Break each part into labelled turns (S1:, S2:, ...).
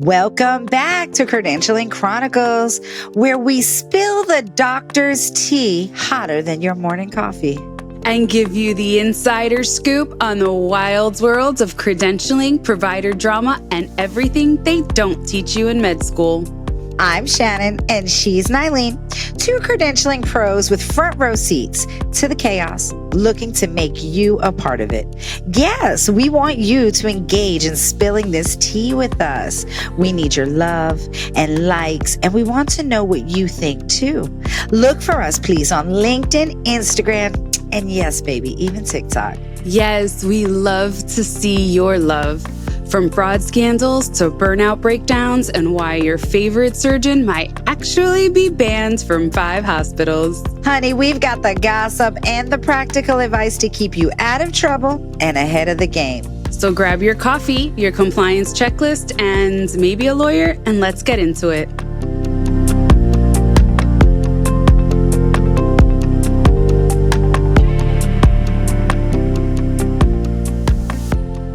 S1: Welcome back to Credentialing Chronicles, where we spill the doctor's tea hotter than your morning coffee.
S2: And give you the insider scoop on the wild worlds of credentialing, provider drama, and everything they don't teach you in med school.
S1: I'm Shannon, and she's Nyleen, two credentialing pros with front row seats to the chaos, looking to make you a part of it. Yes, we want you to engage in spilling this tea with us. We need your love and likes, and we want to know what you think too. Look for us, please, on LinkedIn, Instagram, and yes, baby, even TikTok.
S2: Yes, we love to see your love. From fraud scandals to burnout breakdowns and why your favorite surgeon might actually be banned from 5 hospitals.
S1: Honey, we've got the gossip and the practical advice to keep you out of trouble and ahead of the game.
S2: So grab your coffee, your compliance checklist, and maybe a lawyer, and let's get into it.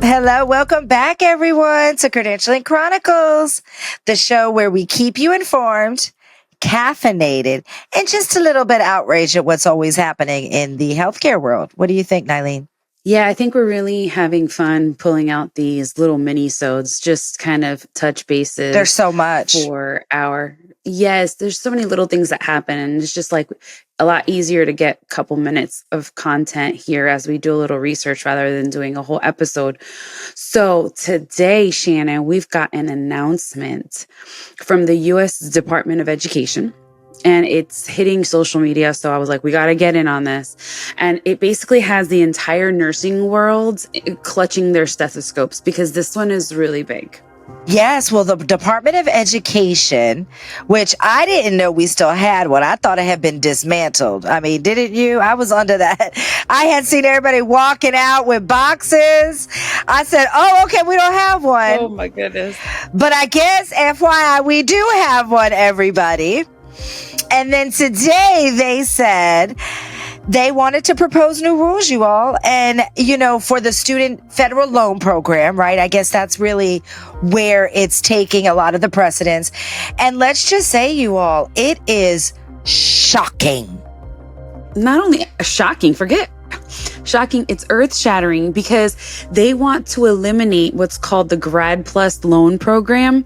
S1: Hello, welcome back, everyone, to Credentialing Chronicles, the show where we keep you informed, caffeinated, and just a little bit outraged at what's always happening in the healthcare world. What do you think, Nyleen?
S2: Yeah, I think we're really having fun pulling out these little mini-sodes, just kind of touch bases.
S1: There's so much.
S2: Yes, there's so many little things that happen, and it's just like a lot easier to get a couple minutes of content here as we do a little research rather than doing a whole episode. So today, Shannon, we've got an announcement from the U.S. Department of Education. And it's hitting social media. So I was like, we got to get in on this. And it basically has the entire nursing world clutching their stethoscopes because this one is really big.
S1: Yes, well, the Department of Education, which I didn't know we still had one. I thought it had been dismantled. I mean, didn't you? I was under that. I had seen everybody walking out with boxes. I said, oh, okay, we don't have one.
S2: Oh, my goodness.
S1: But I guess, FYI, we do have one, everybody. And then today they said they wanted to propose new rules, you all. And, you know, for the Student Federal Loan Program, right? I guess that's really where it's taking a lot of the precedence. And let's just say, you all, it is shocking.
S2: Not only shocking, shocking, it's earth-shattering because they want to eliminate what's called the Grad PLUS Loan Program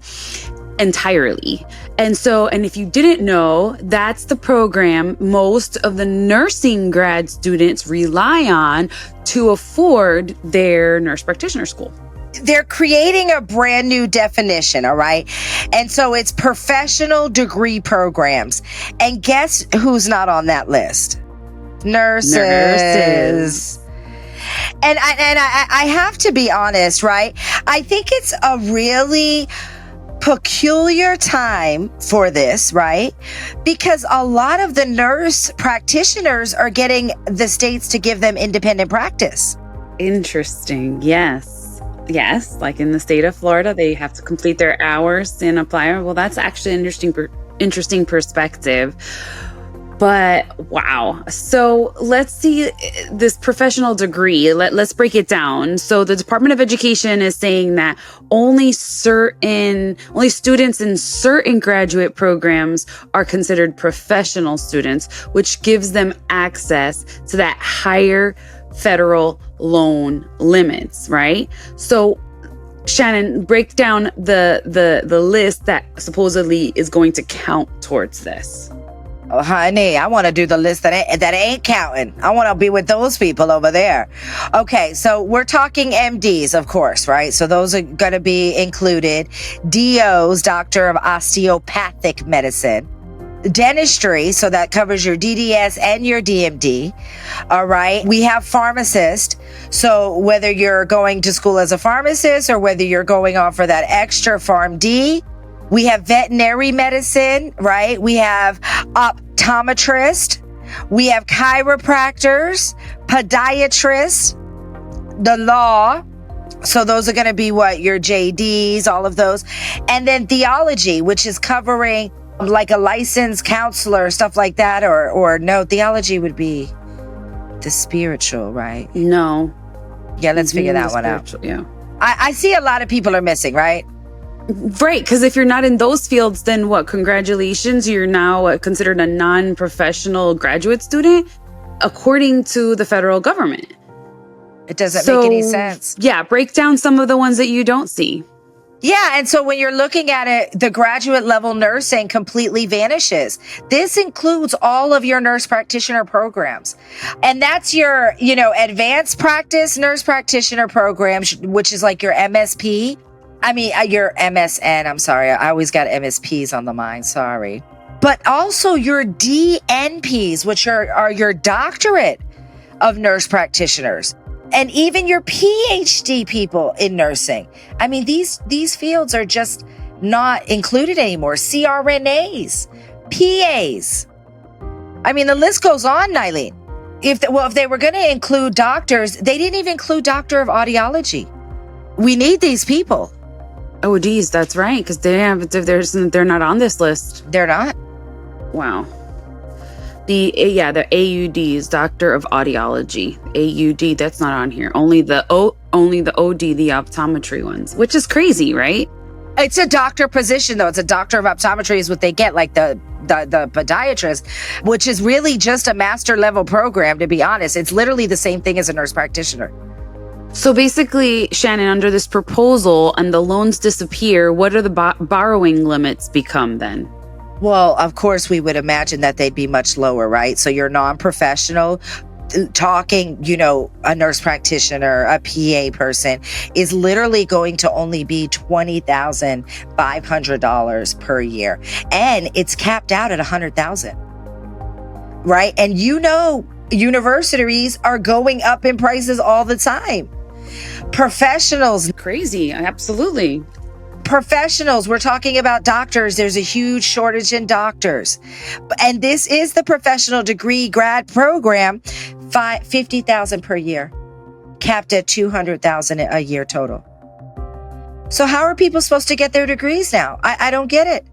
S2: entirely. And if you didn't know, that's the program most of the nursing grad students rely on to afford their nurse practitioner school.
S1: They're creating a brand new definition, all right? And so it's professional degree programs. And guess who's not on that list? Nurses. And I have to be honest, right? I think it's a really peculiar time for this, right? Because a lot of the nurse practitioners are getting the states to give them independent practice.
S2: Interesting. Yes. Like in the state of Florida, they have to complete their hours and apply. Well, that's actually an interesting perspective. But wow. So let's see this professional degree. Let's break it down. So the Department of Education is saying that only students in certain graduate programs are considered professional students, which gives them access to that higher federal loan limits, right? So Shannon, break down the list that supposedly is going to count towards this.
S1: Oh, honey, I want to do the list that ain't counting. I want to be with those people over there. Okay, so we're talking MDs, of course, right? So those are going to be included. DOs, Doctor of Osteopathic Medicine. Dentistry, so that covers your DDS and your DMD. All right. We have pharmacist. So whether you're going to school as a pharmacist or whether you're going on for that extra PharmD. We have veterinary medicine, right? We have optometrist. We have chiropractors, podiatrists, the law. So those are going to be your JDs, all of those. And then theology, which is covering like a licensed counselor, stuff like that. Or no, theology would be the spiritual, right?
S2: No.
S1: Yeah, let's figure that one out.
S2: Yeah.
S1: I see a lot of people are missing, right?
S2: Right, because if you're not in those fields, then what? Congratulations, you're now considered a non-professional graduate student, according to the federal government.
S1: It doesn't make any sense.
S2: Yeah, break down some of the ones that you don't see.
S1: Yeah, and so when you're looking at it, the graduate level nursing completely vanishes. This includes all of your nurse practitioner programs. And that's your, advanced practice nurse practitioner program, which is like your MSP. Your MSN. I'm sorry. I always got MSPs on the mind. Sorry. But also your DNPs, which are your doctorate of nurse practitioners. And even your PhD people in nursing. These fields are just not included anymore. CRNAs, PAs. The list goes on, Nyleen. If they were going to include doctors, they didn't even include doctor of audiology. We need these people.
S2: Oh, geez, that's right. Because they're not on this list.
S1: They're not.
S2: Wow. The AUDs, Doctor of Audiology. AUD, that's not on here. Only the OD, the optometry ones, which is crazy, right?
S1: It's a doctor position, though. It's a doctor of optometry is what they get, like the podiatrist, which is really just a master level program, to be honest. It's literally the same thing as a nurse practitioner.
S2: So basically, Shannen, under this proposal and the loans disappear, what are the borrowing limits become then?
S1: Well, of course, we would imagine that they'd be much lower, right? So you're non-professional, talking, a nurse practitioner, a PA person is literally going to only be $20,500 per year. And it's capped out at $100,000, right? And universities are going up in prices all the time. Professionals.
S2: Crazy. Absolutely.
S1: Professionals, we're talking about doctors. There's a huge shortage in doctors. And this is the professional degree grad program, $50,000 per year, capped at $200,000 a year total. So how are people supposed to get their degrees now? I don't get it.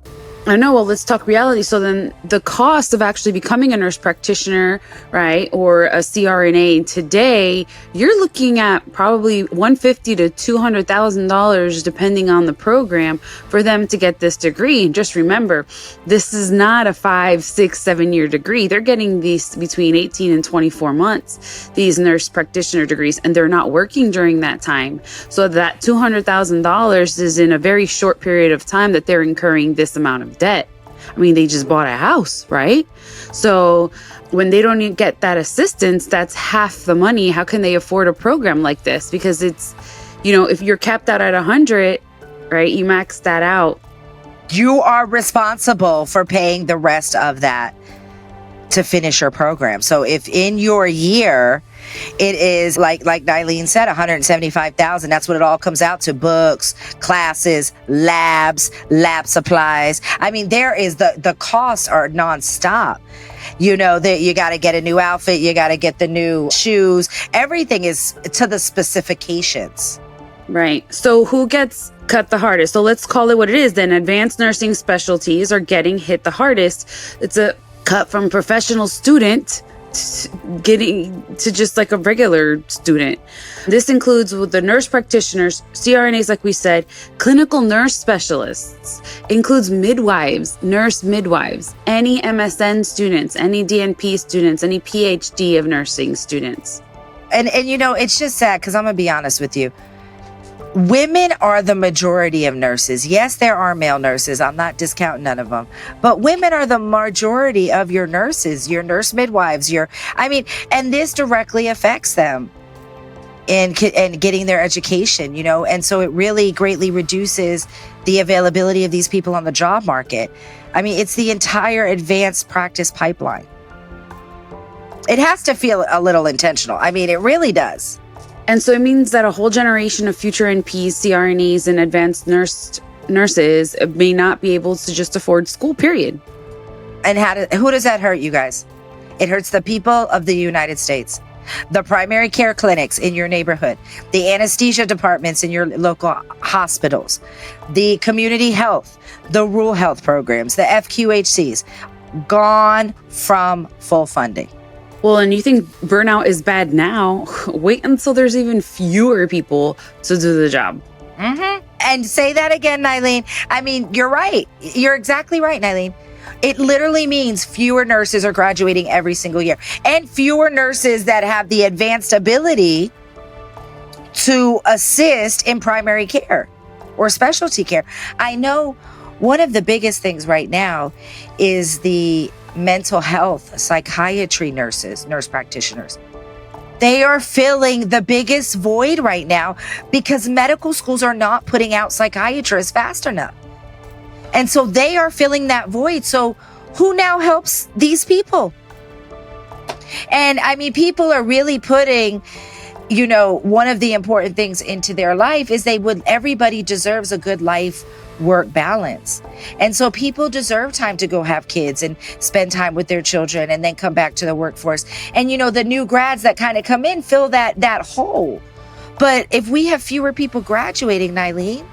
S2: I know. Well, let's talk reality. So then the cost of actually becoming a nurse practitioner, right, or a CRNA today, you're looking at probably $150,000 to $200,000, depending on the program, for them to get this degree. And just remember, this is not a 5, 6, 7-year degree. They're getting these between 18 and 24 months, these nurse practitioner degrees, and they're not working during that time. So that $200,000 is in a very short period of time that they're incurring this amount of debt. They just bought a house, right? So when they don't even get that assistance, that's half the money. How can they afford a program like this? Because it's, if you're capped out at 100, right, you max that out.
S1: You are responsible for paying the rest of that to finish your program. So if in your year, it is like Nyleen said, $175,000. That's what it all comes out to: books, classes, labs, lab supplies. There is the costs are nonstop. That you got to get a new outfit, you got to get the new shoes. Everything is to the specifications.
S2: Right. So who gets cut the hardest? So let's call it what it is then. Advanced nursing specialties are getting hit the hardest. It's a cut from professional student getting to just like a regular student. This includes the nurse practitioners, CRNAs, like we said, clinical nurse specialists, includes midwives, nurse midwives, any MSN students, any DNP students, any PhD of nursing students.
S1: And it's just sad because I'm going to be honest with you. Women are the majority of nurses. Yes, there are male nurses. I'm not discounting none of them. But women are the majority of your nurses, your nurse midwives, and this directly affects them in getting their education, and so it really greatly reduces the availability of these people on the job market. It's the entire advanced practice pipeline. It has to feel a little intentional. It really does.
S2: And so it means that a whole generation of future NPs, CRNAs, and advanced nurses may not be able to just afford school, period.
S1: And who does that hurt, you guys? It hurts the people of the United States. The primary care clinics in your neighborhood, the anesthesia departments in your local hospitals, the community health, the rural health programs, the FQHCs, gone from full funding.
S2: Well, and you think burnout is bad now? Wait until there's even fewer people to do the job.
S1: Mm-hmm. And say that again, Nyleen. I mean, you're right. You're exactly right, Nyleen. It literally means fewer nurses are graduating every single year, and fewer nurses that have the advanced ability to assist in primary care or specialty care. I know one of the biggest things right now is the mental health psychiatry nurses, nurse practitioners. They are filling the biggest void right now because medical schools are not putting out psychiatrists fast enough. And so they are filling that void. So who now helps these people? And I mean, people are really putting, you know, one of the important things into their life is everybody deserves a good life work balance. And so people deserve time to go have kids and spend time with their children and then come back to the workforce. And, you know, the new grads that kind of come in fill that hole. But if we have fewer people graduating, Nyleen,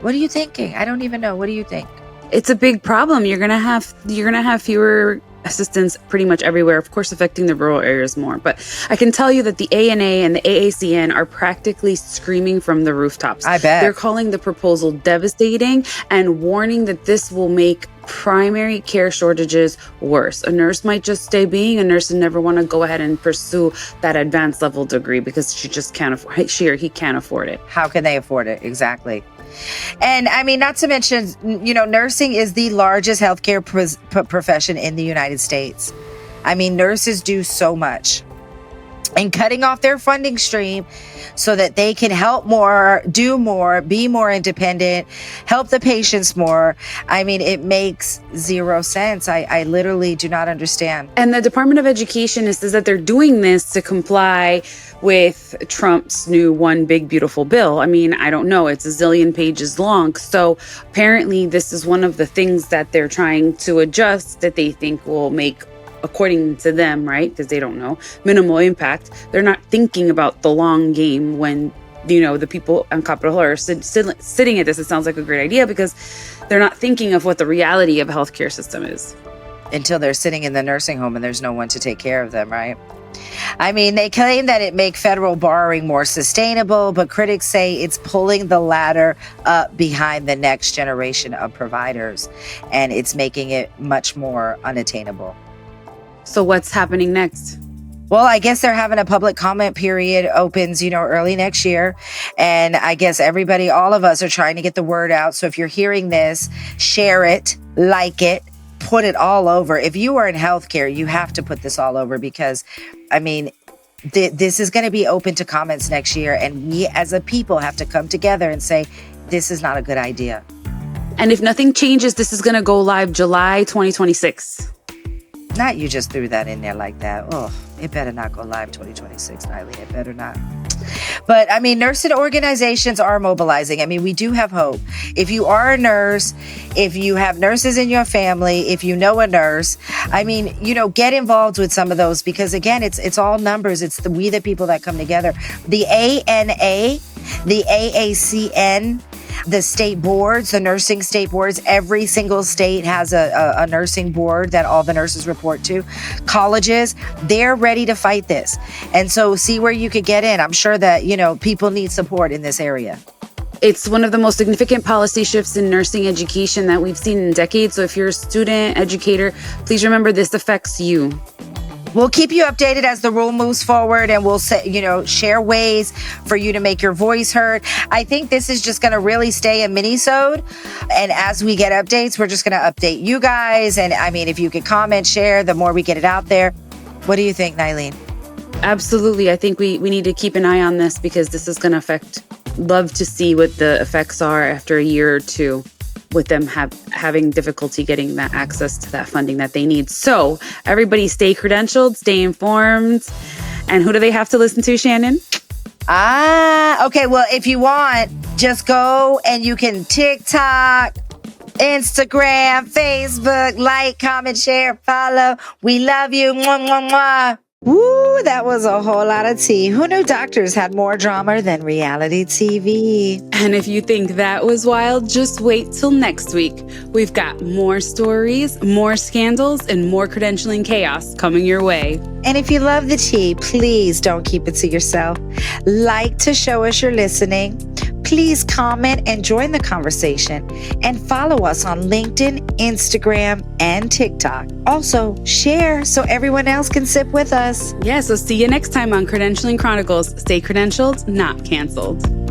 S1: what are you thinking? I don't even know. What do you think?
S2: It's a big problem. You're gonna have fewer assistants pretty much everywhere, of course, affecting the rural areas more. But I can tell you that the ANA and the AACN are practically screaming from the rooftops.
S1: I bet.
S2: They're calling the proposal devastating and warning that this will make primary care shortages worse. A nurse might just stay being a nurse and never want to go ahead and pursue that advanced level degree because she or he can't afford it.
S1: How can they afford it? Exactly. And I mean, not to mention, you know, nursing is the largest healthcare profession in the United States. I mean, nurses do so much. And cutting off their funding stream so that they can help more, do more, be more independent, help the patients more. I mean, it makes zero sense. I literally do not understand.
S2: And the Department of Education says that they're doing this to comply with Trump's new One Big Beautiful Bill. I mean, I don't know. It's a zillion pages long. So apparently this is one of the things that they're trying to adjust that they think will make, according to them, right, because they don't know, minimal impact. They're not thinking about the long game when, you know, the people on Capitol Hill are sitting at this. It sounds like a great idea because they're not thinking of what the reality of a healthcare system is.
S1: Until they're sitting in the nursing home and there's no one to take care of them, right? I mean, they claim that it makes federal borrowing more sustainable, but critics say it's pulling the ladder up behind the next generation of providers, and it's making it much more unattainable.
S2: So what's happening next?
S1: Well, I guess they're having a public comment period opens, you know, early next year. And I guess everybody, all of us are trying to get the word out. So if you're hearing this, share it, like it, put it all over. If you are in healthcare, you have to put this all over because, I mean, this is going to be open to comments next year. And we as a people have to come together and say, this is not a good idea.
S2: And if nothing changes, this is going to go live July 2026.
S1: Not you just threw that in there like that. Oh, it better not go live 2026, Nyleen. It better not. But I mean, nursing organizations are mobilizing. I mean, we do have hope. If you are a nurse, if you have nurses in your family, if you know a nurse, I mean, you know, get involved with some of those because again, it's all numbers. It's we the people that come together. The ANA, the AACN, the state boards, the nursing state boards, every single state has a nursing board that all the nurses report to. Colleges, they're ready to fight this. And so see where you could get in. I'm sure that, you know, people need support in this area.
S2: It's one of the most significant policy shifts in nursing education that we've seen in decades. So if you're a student, educator, please remember this affects you.
S1: We'll keep you updated as the rule moves forward and we'll share ways for you to make your voice heard. I think this is just going to really stay a mini-sode. And as we get updates, we're just going to update you guys. And I mean, if you could comment, share, the more we get it out there. What do you think, Nyleen?
S2: Absolutely. I think we need to keep an eye on this because this is going to affect, love to see what the effects are after a year or two with them having difficulty getting that access to that funding that they need. So everybody stay credentialed, stay informed. And who do they have to listen to, Shannon?
S1: Okay. Well, if you want, just go and you can TikTok, Instagram, Facebook, like, comment, share, follow. We love you. Mwah, mwah, mwah. Woo, Woo, that was a whole lot of tea. Who knew doctors had more drama than reality TV?
S2: And if you think that was wild, just wait till next week. We've got more stories, more scandals, and more credentialing chaos coming your way.
S1: And if you love the tea, please don't keep it to yourself. Like to show us you're listening. Please comment and join the conversation, and follow us on LinkedIn, Instagram, and TikTok. Also, share so everyone else can sip with us.
S2: Yeah, so see you next time on Credentialing Chronicles. Stay credentialed, not canceled.